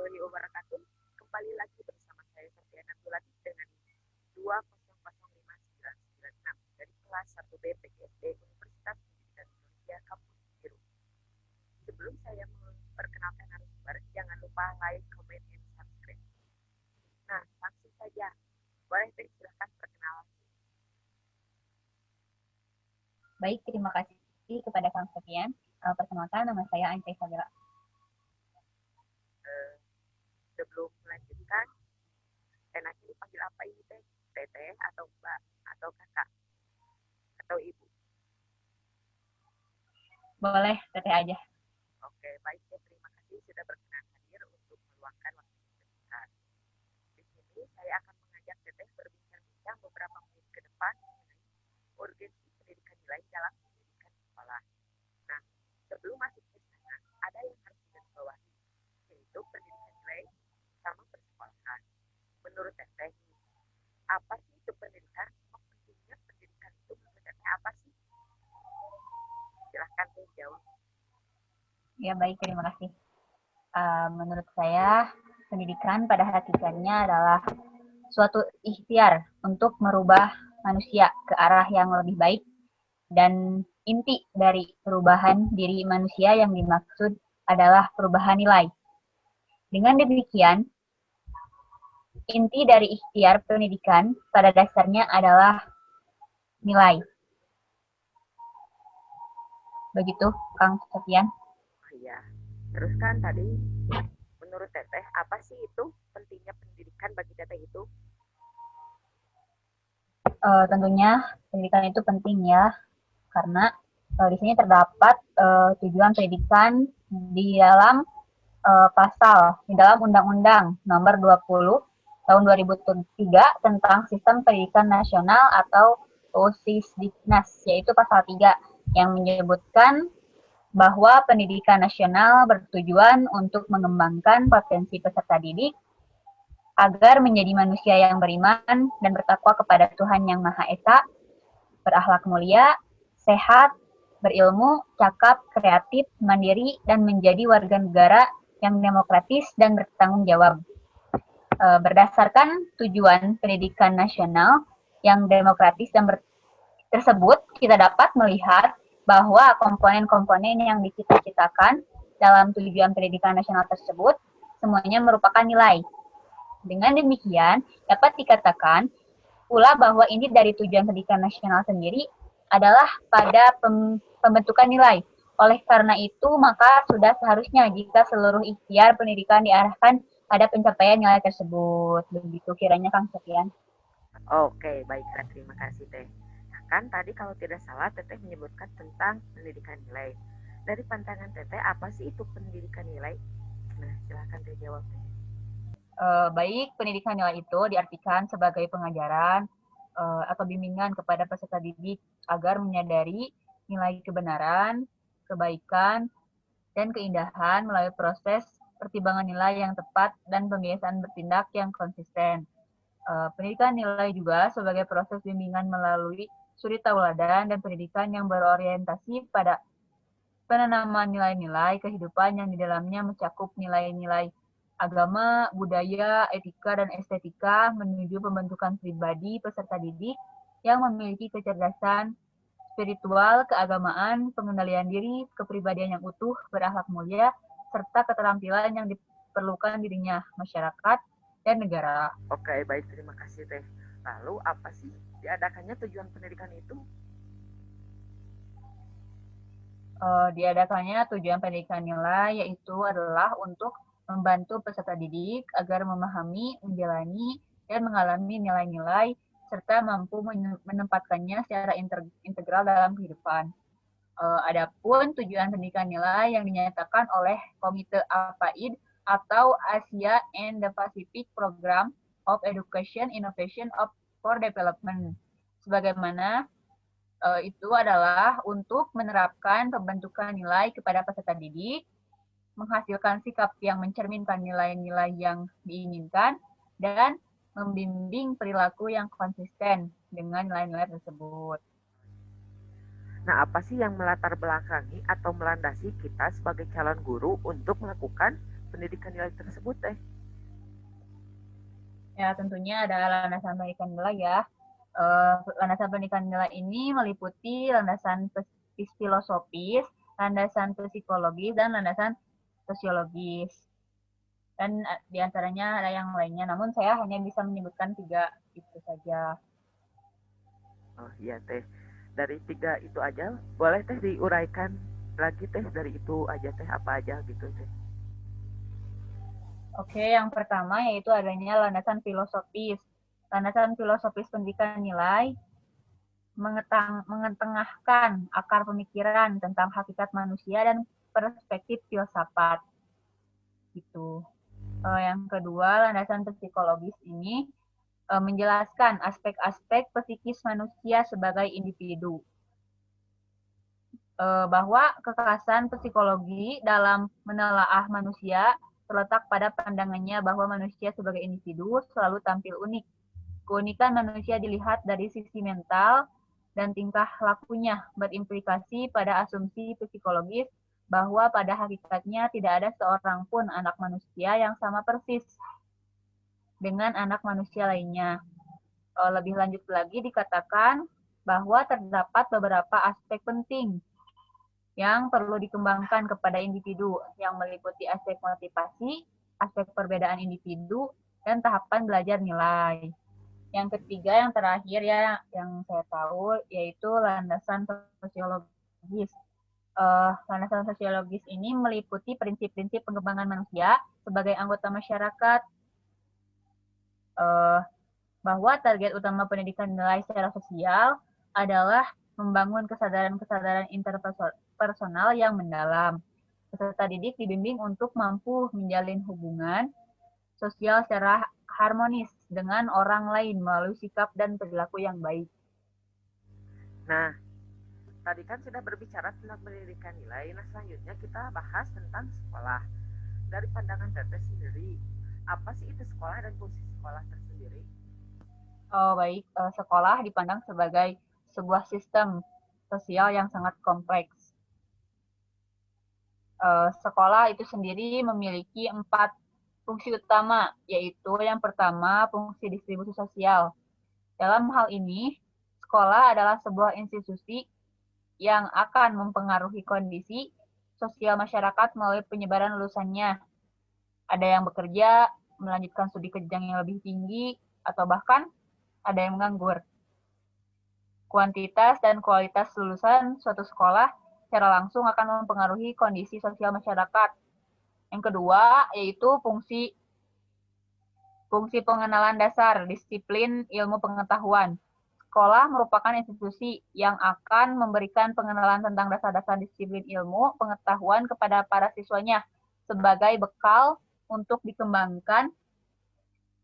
warahmatullahi wabarakatuh. Kembali lagi bersama saya Sofiana Bulati dengan 2005996 dari kelas 1B PGSD Universitas Pendidikan Indonesia Kampus Biru. Sebelum saya memperkenalkan narasumber, jangan lupa like, comment, and subscribe. Nah, langsung saja. Boleh silahkan perkenalan. Baik, terima kasih kepada Kang Sofian. Perkenalkan, nama saya Anta Isabella. Sebelum melanjutkan, enaknya dipanggil apa ini teh? Teteh atau mbak atau kakak atau ibu? Boleh, teteh aja. Oke, baik ya. Terima kasih sudah berkenan hadir untuk meluangkan waktu sebentar. Di sini saya akan mengajak teteh berbincang-bincang beberapa menit ke depan mengenai urgensi pendidikan nilai dalam pendidikan sekolah. Nah, sebelum masuk ke sana, ada yang harus digarisbawahi, yaitu pendidikan nilai sama persekolahan. Menurut teteh, apa sih itu pendidikan? Oh, pentingnya pendidikan itu menurut teteh apa sih? Silahkan teh jawab. Ya, baik, terima kasih. Menurut saya, pendidikan pada hakikatnya adalah suatu ikhtiar untuk merubah manusia ke arah yang lebih baik, dan inti dari perubahan diri manusia yang dimaksud adalah perubahan nilai. Dengan demikian, inti dari ikhtiar pendidikan pada dasarnya adalah nilai. Begitu, Kang Sofian. Oh iya. Terus kan tadi menurut teteh apa sih itu pentingnya pendidikan bagi teteh itu? Tentunya pendidikan itu penting ya, karena di sini terdapat tujuan pendidikan di dalam di dalam Undang-Undang Nomor 20 Tahun 2003 tentang Sistem Pendidikan Nasional atau USISDiknas, yaitu pasal 3 yang menyebutkan bahwa pendidikan nasional bertujuan untuk mengembangkan potensi peserta didik agar menjadi manusia yang beriman dan bertakwa kepada Tuhan Yang Maha Esa, berakhlak mulia, sehat, berilmu, cakap, kreatif, mandiri, dan menjadi warga negara yang demokratis dan bertanggung jawab. Berdasarkan tujuan pendidikan nasional yang demokratis dan tersebut, kita dapat melihat bahwa komponen-komponen yang dicita-citakan dalam tujuan pendidikan nasional tersebut semuanya merupakan nilai. Dengan demikian, dapat dikatakan pula bahwa ini dari tujuan pendidikan nasional sendiri adalah pada pembentukan nilai. Oleh karena itu, maka sudah seharusnya jika seluruh ikhtiar pendidikan diarahkan pada pencapaian nilai tersebut. Begitu kiranya, Kang Sofian. Oke, baiklah, terima kasih teh. Nah, kan tadi kalau tidak salah teteh menyebutkan tentang pendidikan nilai. Dari pandangan teteh apa sih itu pendidikan nilai? Nah, silahkan teh jawab teh. Baik, pendidikan nilai itu diartikan sebagai pengajaran atau bimbingan kepada peserta didik agar menyadari nilai kebenaran, kebaikan, dan keindahan melalui proses pertimbangan nilai yang tepat dan pembiasaan bertindak yang konsisten. Pendidikan nilai juga sebagai proses bimbingan melalui suri tauladan dan pendidikan yang berorientasi pada penanaman nilai-nilai kehidupan yang di dalamnya mencakup nilai-nilai agama, budaya, etika, dan estetika menuju pembentukan pribadi peserta didik yang memiliki kecerdasan spiritual, keagamaan, pengendalian diri, kepribadian yang utuh, berakhlak mulia, serta keterampilan yang diperlukan dirinya, masyarakat, dan negara. Oke, baik, terima kasih teh. Lalu apa sih diadakannya tujuan pendidikan itu? Diadakannya tujuan pendidikan nilai yaitu adalah untuk membantu peserta didik agar memahami, menjalani, dan mengalami nilai-nilai serta mampu menempatkannya secara integral dalam kehidupan. Adapun tujuan pendidikan nilai yang dinyatakan oleh Komite APAID atau Asia and the Pacific Program of Education Innovation for Development, sebagaimana itu adalah untuk menerapkan pembentukan nilai kepada peserta didik, menghasilkan sikap yang mencerminkan nilai-nilai yang diinginkan, dan membimbing perilaku yang konsisten dengan nilai-nilai tersebut. Nah, apa sih yang melatar belakangi atau melandasi kita sebagai calon guru untuk melakukan pendidikan nilai tersebut teh? Ya, tentunya ada landasan pendidikan nilai ya. Landasan pendidikan nilai ini meliputi landasan filosofis, landasan psikologis, dan landasan sosiologis. Dan diantaranya ada yang lainnya, namun saya hanya bisa menyebutkan 3 itu saja. Oh iya teh, dari 3 itu aja, boleh teh diuraikan lagi teh dari itu aja teh, apa aja gitu teh. Oke, yang pertama yaitu adanya landasan filosofis. Landasan filosofis pendidikan nilai mengetengahkan akar pemikiran tentang hakikat manusia dan perspektif filsafat. Gitu. Yang kedua, landasan psikologis ini menjelaskan aspek-aspek psikis manusia sebagai individu. Bahwa kekhasan psikologi dalam menelaah manusia terletak pada pandangannya bahwa manusia sebagai individu selalu tampil unik. Keunikan manusia dilihat dari sisi mental dan tingkah lakunya, berimplikasi pada asumsi psikologis bahwa pada hakikatnya tidak ada seorang pun anak manusia yang sama persis dengan anak manusia lainnya. Lebih lanjut lagi dikatakan bahwa terdapat beberapa aspek penting yang perlu dikembangkan kepada individu yang meliputi aspek motivasi, aspek perbedaan individu, dan tahapan belajar nilai. Yang ketiga, yang terakhir ya, yang saya tahu, yaitu landasan sosiologis. Landasan sosiologis ini meliputi prinsip-prinsip pengembangan manusia sebagai anggota masyarakat, bahwa target utama pendidikan nilai secara sosial adalah membangun kesadaran-kesadaran interpersonal yang mendalam. Peserta didik dibimbing untuk mampu menjalin hubungan sosial secara harmonis dengan orang lain melalui sikap dan perilaku yang baik. Nah, tadi kan sudah berbicara tentang pendidikan nilai, nah selanjutnya kita bahas tentang sekolah. Dari pandangan Teteh sendiri, apa sih itu sekolah dan fungsi sekolah tersendiri? Baik, sekolah dipandang sebagai sebuah sistem sosial yang sangat kompleks. Sekolah itu sendiri memiliki 4 fungsi utama, yaitu yang pertama fungsi distribusi sosial. Dalam hal ini, sekolah adalah sebuah institusi yang akan mempengaruhi kondisi sosial masyarakat melalui penyebaran lulusannya. Ada yang bekerja, melanjutkan studi ke jenjang yang lebih tinggi, atau bahkan ada yang menganggur. Kuantitas dan kualitas lulusan suatu sekolah secara langsung akan mempengaruhi kondisi sosial masyarakat. Yang kedua, yaitu fungsi pengenalan dasar, disiplin ilmu pengetahuan. Sekolah merupakan institusi yang akan memberikan pengenalan tentang dasar-dasar disiplin ilmu pengetahuan kepada para siswanya sebagai bekal untuk dikembangkan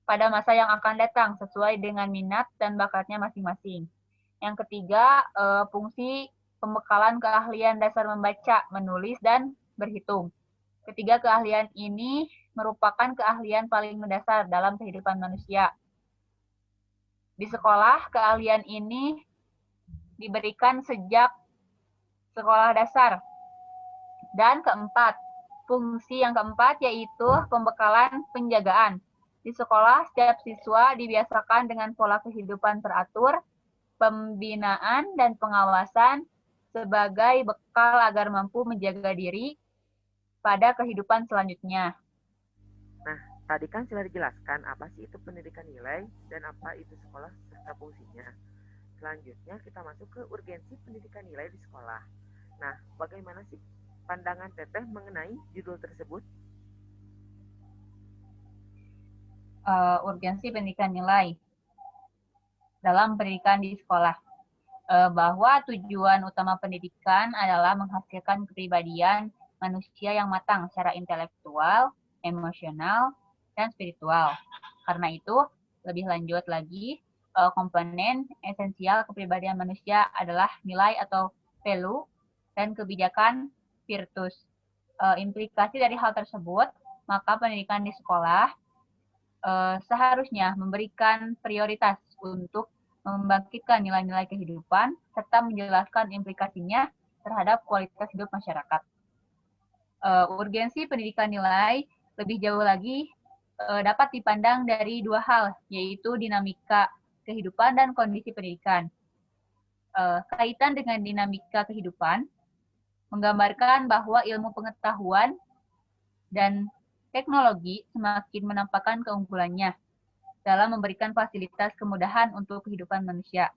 pada masa yang akan datang sesuai dengan minat dan bakatnya masing-masing. Yang ketiga, fungsi pembekalan keahlian dasar membaca, menulis, dan berhitung. Ketiga keahlian ini merupakan keahlian paling mendasar dalam kehidupan manusia. Di sekolah, keahlian ini diberikan sejak sekolah dasar. Dan keempat, fungsi yang keempat yaitu pembekalan penjagaan. Di sekolah, setiap siswa dibiasakan dengan pola kehidupan teratur, pembinaan, dan pengawasan sebagai bekal agar mampu menjaga diri pada kehidupan selanjutnya. Nah, tadi kan sudah dijelaskan apa sih itu pendidikan nilai dan apa itu sekolah serta fungsinya. Selanjutnya kita masuk ke urgensi pendidikan nilai di sekolah. Nah, bagaimana sih pandangan Teteh mengenai judul tersebut? Urgensi pendidikan nilai dalam pendidikan di sekolah. Bahwa tujuan utama pendidikan adalah menghasilkan kepribadian manusia yang matang secara intelektual, emosional, dan spiritual. Karena itu, lebih lanjut lagi, komponen esensial kepribadian manusia adalah nilai atau value dan kebijakan virtus. Implikasi dari hal tersebut, maka pendidikan di sekolah seharusnya memberikan prioritas untuk membangkitkan nilai-nilai kehidupan serta menjelaskan implikasinya terhadap kualitas hidup masyarakat. Urgensi pendidikan nilai lebih jauh lagi dapat dipandang dari dua hal, yaitu dinamika kehidupan dan kondisi pendidikan. Kaitan dengan dinamika kehidupan, menggambarkan bahwa ilmu pengetahuan dan teknologi semakin menampakkan keunggulannya dalam memberikan fasilitas kemudahan untuk kehidupan manusia.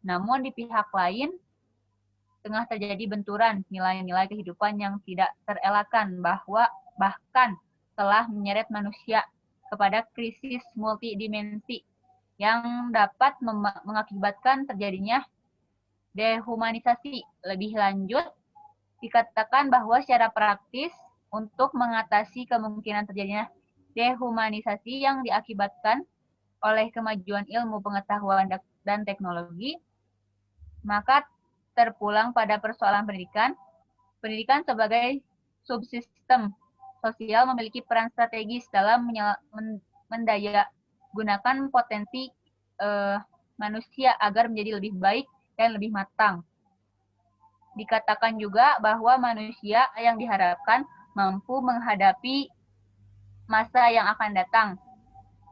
Namun di pihak lain, tengah terjadi benturan nilai-nilai kehidupan yang tidak terelakkan bahkan telah menyeret manusia kepada krisis multidimensi yang dapat mengakibatkan terjadinya dehumanisasi. Lebih lanjut, dikatakan bahwa secara praktis untuk mengatasi kemungkinan terjadinya dehumanisasi yang diakibatkan oleh kemajuan ilmu pengetahuan dan teknologi, maka terpulang pada persoalan pendidikan. Pendidikan sebagai subsistem sosial memiliki peran strategis dalam mendaya gunakan potensi manusia agar menjadi lebih baik dan lebih matang. Dikatakan juga bahwa manusia yang diharapkan mampu menghadapi masa yang akan datang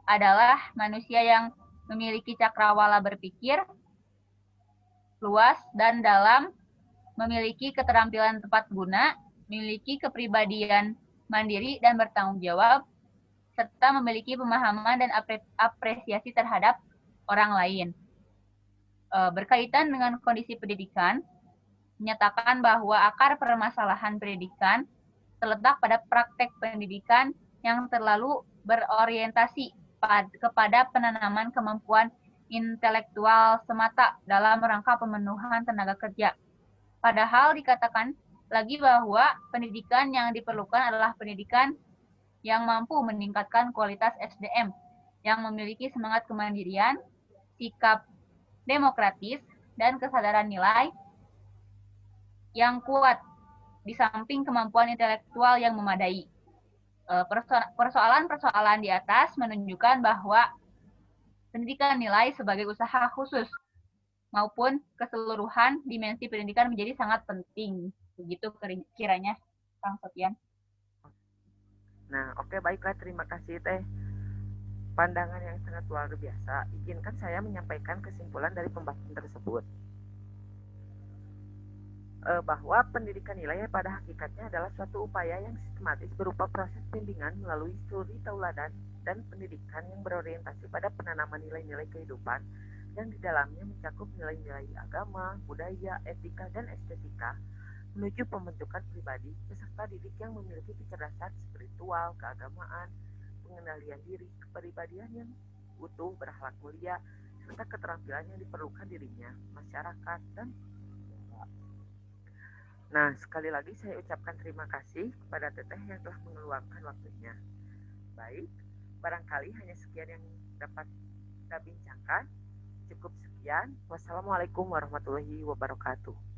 adalah manusia yang memiliki cakrawala berpikir luas dan dalam, memiliki keterampilan tepat guna, memiliki kepribadian mandiri dan bertanggung jawab, serta memiliki pemahaman dan apresiasi terhadap orang lain. Berkaitan dengan kondisi pendidikan, menyatakan bahwa akar permasalahan pendidikan terletak pada praktek pendidikan yang terlalu berorientasi kepada penanaman kemampuan intelektual semata dalam rangka pemenuhan tenaga kerja. Padahal dikatakan lagi bahwa pendidikan yang diperlukan adalah pendidikan yang mampu meningkatkan kualitas SDM, yang memiliki semangat kemandirian, sikap demokratis, dan kesadaran nilai yang kuat, di samping kemampuan intelektual yang memadai. Persoalan-persoalan di atas menunjukkan bahwa pendidikan nilai sebagai usaha khusus maupun keseluruhan dimensi pendidikan menjadi sangat penting. Begitu kiranya, Kang Sofian. Nah, oke, baiklah, terima kasih Teh. Pandangan yang sangat luar biasa. Izinkan saya menyampaikan kesimpulan dari pembahasan tersebut. Bahwa pendidikan nilai pada hakikatnya adalah suatu upaya yang sistematis berupa proses bimbingan melalui studi tauladan dan pendidikan yang berorientasi pada penanaman nilai-nilai kehidupan yang di dalamnya mencakup nilai-nilai agama, budaya, etika, dan estetika menuju pembentukan pribadi peserta didik yang memiliki kecerdasan spiritual, keagamaan, pengendalian diri, kepribadian yang utuh, berakhlak mulia, serta keterampilan yang diperlukan dirinya, masyarakat, dan Nah, sekali lagi saya ucapkan terima kasih kepada Teteh yang telah mengeluarkan waktunya. Baik, barangkali hanya sekian yang dapat kita bincangkan. Cukup sekian. Wassalamualaikum warahmatullahi wabarakatuh.